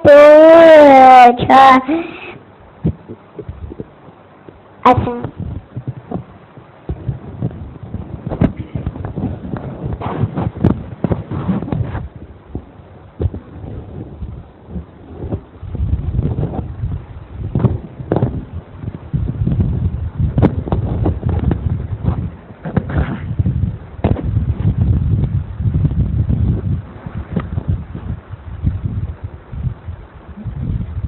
پوچھا اچھا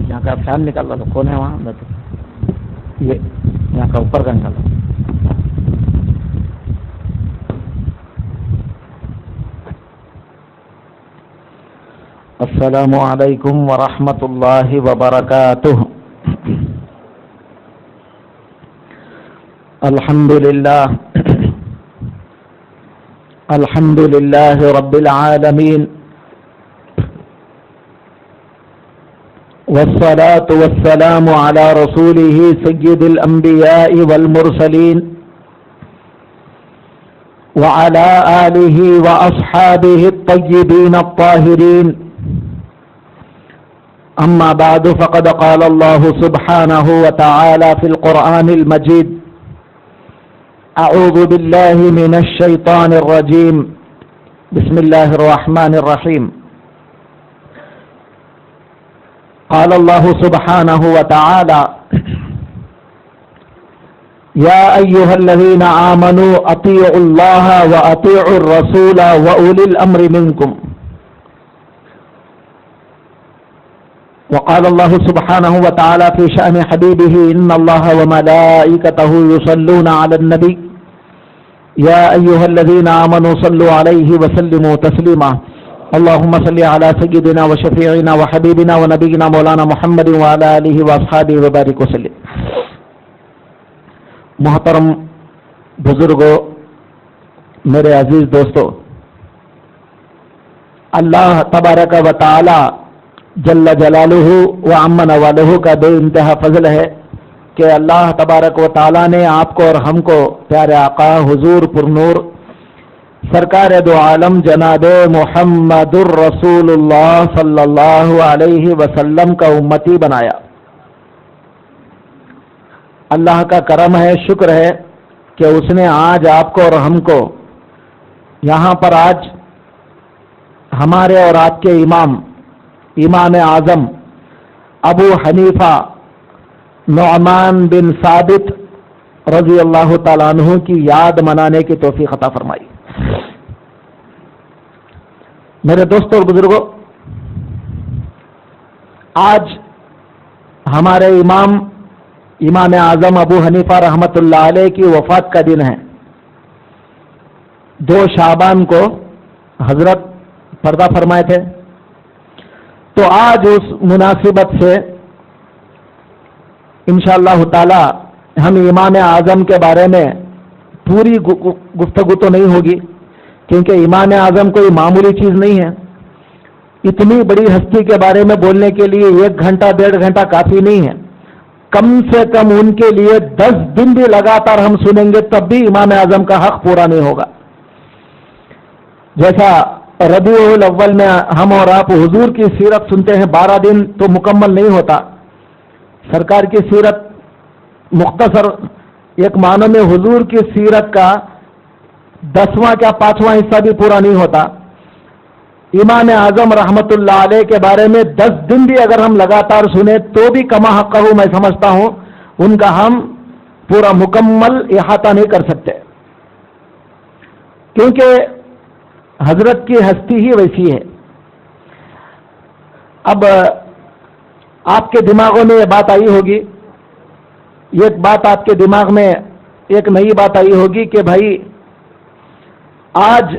یہاں کا فین نکال لو، کون ہے وہاں؟ یہ یہاں کا اوپر کا نکالو. السلام علیکم ورحمۃ اللہ وبرکاتہ. الحمد للہ رب العالمین والصلاة والسلام على رسوله سيد الأنبياء والمرسلين وعلى آله وأصحابه الطيبين الطاهرين. أما بعد فقد قال الله سبحانه وتعالى في القرآن المجيد: أعوذ بالله من الشيطان الرجيم. بسم الله الرحمن الرحيم. قال الله سبحانه وتعالى: يا أيها الذين آمنوا أطيعوا الله وأطيعوا الرسول وأولي الأمر منكم. وقال الله سبحانه وتعالى في شأن حبيبه: إن الله وملائكته يصلون على النبي يا أيها الذين آمنوا صلوا عليه وسلموا تسليما. اللهم صل على سيدنا وشفيعنا وحبيبنا ونبينا مولانا محمد وعلى آله وأصحابه وبارك وسلم. محترم بزرگوں، میرے عزیز دوستو، اللہ تبارک و تعالی جل جلالہ و عم نوالہ کا بے انتہا فضل ہے کہ اللہ تبارک و تعالی نے آپ کو اور ہم کو پیارے آقا حضور پرنور سرکار دو عالم جناب محمد الرسول اللہ صلی اللہ علیہ وسلم کا امتی بنایا. اللہ کا کرم ہے، شکر ہے کہ اس نے آج آپ کو اور ہم کو یہاں پر آج ہمارے اور آپ کے امام اعظم ابو حنیفہ نعمان بن ثابت رضی اللہ تعالیٰ عنہ کی یاد منانے کی توفیق عطا فرمائی. میرے دوستوں اور بزرگوں، آج ہمارے امام اعظم ابو حنیفہ رحمۃ اللہ علیہ کی وفات کا دن ہے. 2 شعبان کو حضرت پردہ فرمائے تھے. تو آج اس مناسبت سے انشاءاللہ تعالی ہم امام اعظم کے بارے میں پوری گفتگو تو نہیں ہوگی، کیونکہ امام اعظم کوئی معمولی چیز نہیں ہے. اتنی بڑی ہستی کے بارے میں بولنے کے لیے 1 گھنٹہ 1.5 گھنٹہ کافی نہیں ہے. کم سے کم ان کے لیے 10 دن بھی لگاتار ہم سنیں گے تب بھی امام اعظم کا حق پورا نہیں ہوگا. جیسا ربیع الاول میں ہم اور آپ حضور کی سیرت سنتے ہیں 12 دن تو مکمل نہیں ہوتا. سرکار کی سیرت مختصر ایک معنی میں حضور کی سیرت کا 10واں کیا 5واں حصہ بھی پورا نہیں ہوتا. امام اعظم رحمت اللہ علیہ کے بارے میں 10 دن بھی اگر ہم لگاتار سنیں تو بھی کما حق ہوں، میں سمجھتا ہوں ان کا ہم پورا مکمل احاطہ نہیں کر سکتے، کیونکہ حضرت کی ہستی ہی ویسی ہے. اب آپ کے دماغوں میں یہ بات آئی ہوگی، یہ بات آپ کے دماغ میں ایک نئی بات آئی ہوگی کہ بھائی آج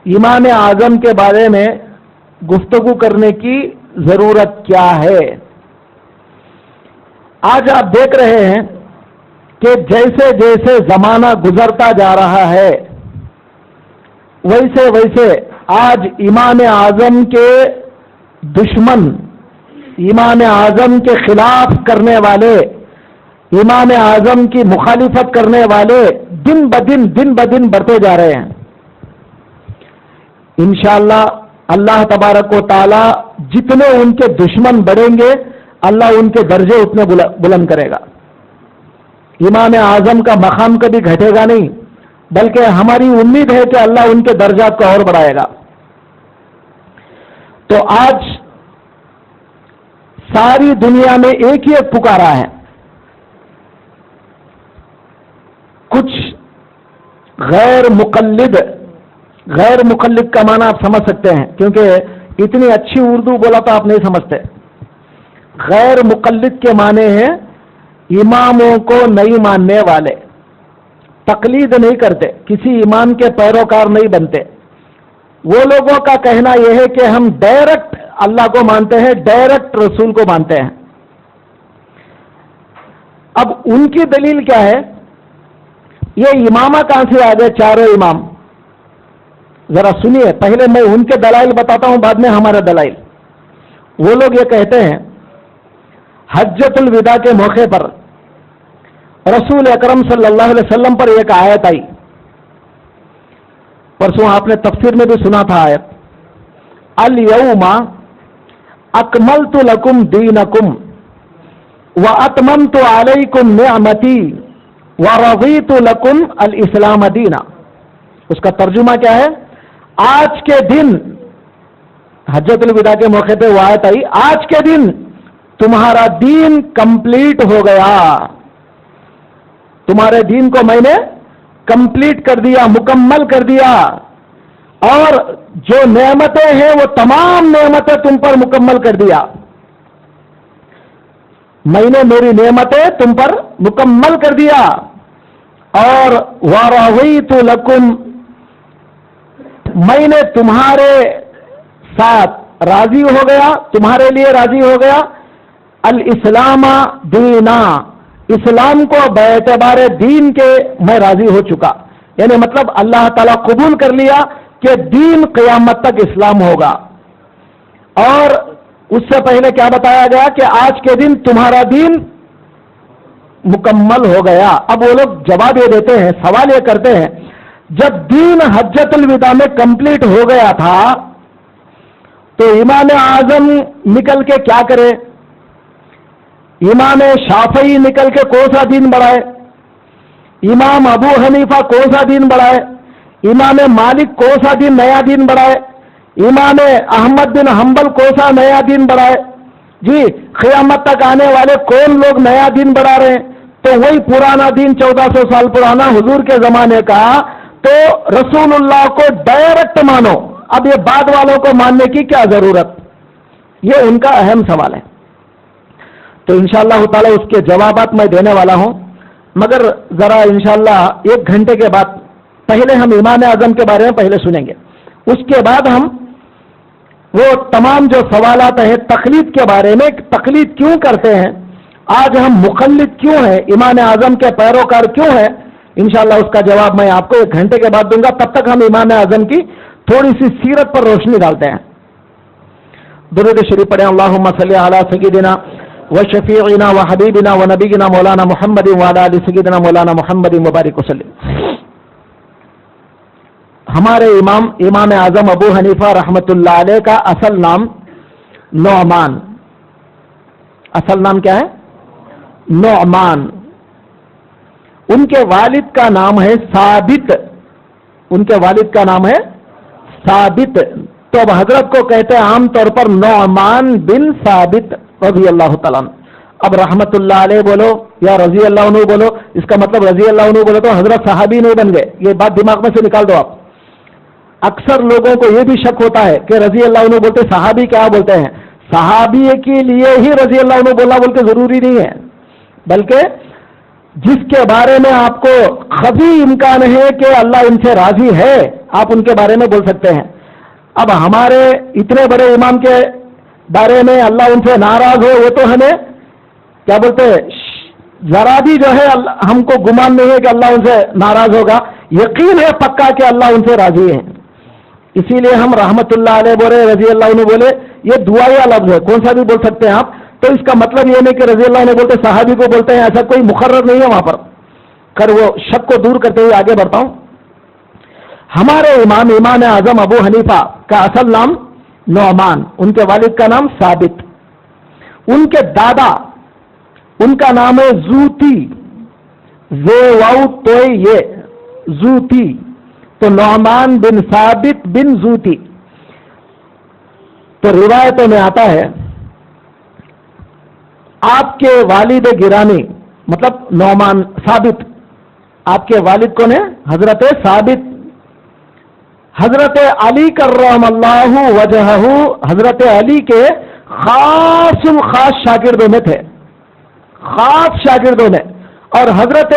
امام اعظم کے بارے میں گفتگو کرنے کی ضرورت کیا ہے. آج آپ دیکھ رہے ہیں کہ جیسے جیسے زمانہ گزرتا جا رہا ہے ویسے ویسے آج امام اعظم کے دشمن، امام اعظم کے خلاف کرنے والے، امام اعظم کی مخالفت کرنے والے دن بدن بڑھتے جا رہے ہیں. انشاءاللہ اللہ تبارک و تعالی جتنے ان کے دشمن بڑھیں گے اللہ ان کے درجے اتنے بلند کرے گا. امام اعظم کا مقام کبھی گھٹے گا نہیں، بلکہ ہماری امید ہے کہ اللہ ان کے درجات کو اور بڑھائے گا. تو آج ساری دنیا میں ایک ہی پکارا ہے. کچھ غیر مقلد کا معنی آپ سمجھ سکتے ہیں، کیونکہ اتنی اچھی اردو بولا تو آپ نہیں سمجھتے. غیر مقلد کے معنی ہیں اماموں کو نہیں ماننے والے، تقلید نہیں کرتے، کسی امام کے پیروکار نہیں بنتے. وہ لوگوں کا کہنا یہ ہے کہ ہم ڈائریکٹ اللہ کو مانتے ہیں، ڈائریکٹ رسول کو مانتے ہیں. اب ان کی دلیل کیا ہے؟ یہ امامہ کہاں سے آ گئے؟ چاروں امام. ذرا سنیے، پہلے میں ان کے دلائل بتاتا ہوں، بعد میں ہمارے دلائل. وہ لوگ یہ کہتے ہیں حجۃ الوداع کے موقع پر رسول اکرم صلی اللہ علیہ وسلم پر ایک آیت آئی. پرسوں آپ نے تفسیر میں بھی سنا تھا آیت، الیوم اکملت لکم دینکم واتممت علیکم نعمتی ورضیت لکم الاسلام دینا. اس کا ترجمہ کیا ہے؟ آج کے دن، حجۃ الوداع کے موقع پہ وہ آیت آئی، آج کے دن تمہارا دین کمپلیٹ ہو گیا، تمہارے دین کو میں نے کمپلیٹ کر دیا، مکمل کر دیا، اور جو نعمتیں ہیں وہ تمام نعمتیں تم پر مکمل کر دیا. میں نے میری نعمتیں تم پر مکمل کر دیا. اور وَرَضِيتُ لَكُمْ، میں نے تمہارے ساتھ راضی ہو گیا، تمہارے لیے راضی ہو گیا، الاسلام دینا، اسلام کو باعتبار دین کے میں راضی ہو چکا. یعنی مطلب اللہ تعالیٰ قبول کر لیا کہ دین قیامت تک اسلام ہوگا. اور اس سے پہلے کیا بتایا گیا کہ آج کے دن تمہارا دین مکمل ہو گیا. اب وہ لوگ جواب یہ دیتے ہیں، سوال یہ کرتے ہیں، جب دین حجۃ الوداع میں کمپلیٹ ہو گیا تھا تو امام اعظم نکل کے کیا کرے؟ امام شافعی نکل کے کون سا دین بڑھائے؟ امام ابو حنیفہ کون سا دین بڑھائے؟ امام مالک کون سا دین نیا دین بڑھائے؟ امام احمد بن حنبل کون سا نیا دین بڑھائے؟ جی قیامت تک آنے والے کون لوگ نیا دین بڑھا رہے ہیں؟ تو وہی پرانا دین 1400 سال پرانا حضور کے زمانے کا. تو رسول اللہ کو ڈائریکٹ مانو، اب یہ بعد والوں کو ماننے کی کیا ضرورت؟ یہ ان کا اہم سوال ہے. تو انشاءاللہ تعالی اس کے جوابات میں دینے والا ہوں، مگر ذرا انشاءاللہ 1 گھنٹے کے بعد پہلے ہم امام اعظم کے بارے میں پہلے سنیں گے، اس کے بعد ہم وہ تمام جو سوالات ہیں تقلید کے بارے میں، تقلید کیوں کرتے ہیں، آج ہم مقلد کیوں ہیں، امام اعظم کے پیروکار کیوں ہیں، انشاءاللہ اس کا جواب میں آپ کو 1 گھنٹے کے بعد دوں گا. تب تک ہم امام اعظم کی تھوڑی سی سیرت پر روشنی ڈالتے ہیں. درود شریف پڑھیں. اللہم صلی علی سیدنا وشفیعنا وحبیبنا ونبینا مولانا محمد وعلی آل سیدنا مولانا محمد مبارک وسلم. ہمارے امام اعظم ابو حنیفہ رحمۃ اللہ علیہ کا اصل نام نعمان. اصل نام کیا ہے؟ نعمان. ان کے والد کا نام ہے ثابت. ان کے والد کا نام ہے ثابت. تو اب حضرت کو کہتے ہیں عام طور پر نعمان بن ثابت رضی اللہ تعالیٰ عنہ. اب رحمت اللہ علیہ بولو یا رضی اللہ عنہ بولو، اس کا مطلب رضی اللہ عنہ بولو تو حضرت صحابی نہیں بن گئے. یہ بات دماغ میں سے نکال دو آپ. اکثر لوگوں کو یہ بھی شک ہوتا ہے کہ رضی اللہ عنہ بولتے صحابی کیا بولتے ہیں. صحابی کے لیے ہی رضی اللہ عنہ بولنا بول کے ضروری نہیں ہے، بلکہ جس کے بارے میں آپ کو خفی امکان ہے کہ اللہ ان سے راضی ہے، آپ ان کے بارے میں بول سکتے ہیں. اب ہمارے اتنے بڑے امام کے بارے میں اللہ ان سے ناراض ہو، وہ تو ہمیں کیا بولتے ہیں، ذرا بھی جو ہے ہم کو گمان نہیں ہے کہ اللہ ان سے ناراض ہوگا. یقین ہے پکا کہ اللہ ان سے راضی ہے. اسی لیے ہم رحمت اللہ علیہ بولے، رضی اللہ عنہ بولے، یہ دعائیا لفظ ہے، کون سا بھی بول سکتے ہیں آپ. تو اس کا مطلب یہ نہیں کہ رضی اللہ عنہ بولتے صحابی کو بولتے ہیں، ایسا کوئی مقرر نہیں ہے وہاں پر. کر وہ شک کو دور کرتے ہوئے آگے بڑھتا ہوں. ہمارے امام اعظم ابو حنیفہ کا اصل نام نعمان، ان کے والد کا نام ثابت، ان کے دادا ان کا نام ہے زوتی، زے واؤ توئے یہ زوتی، تو نعمان بن ثابت بن زوتی۔ تو روایتوں میں آتا ہے آپ کے والد گرامی مطلب نعمان ثابت، آپ کے والد کون ہے؟ حضرت ثابت، حضرت علی کرم اللہ وجہہ، حضرت علی کے خاص شاگردوں میں تھے، خاص شاگردوں میں، اور حضرت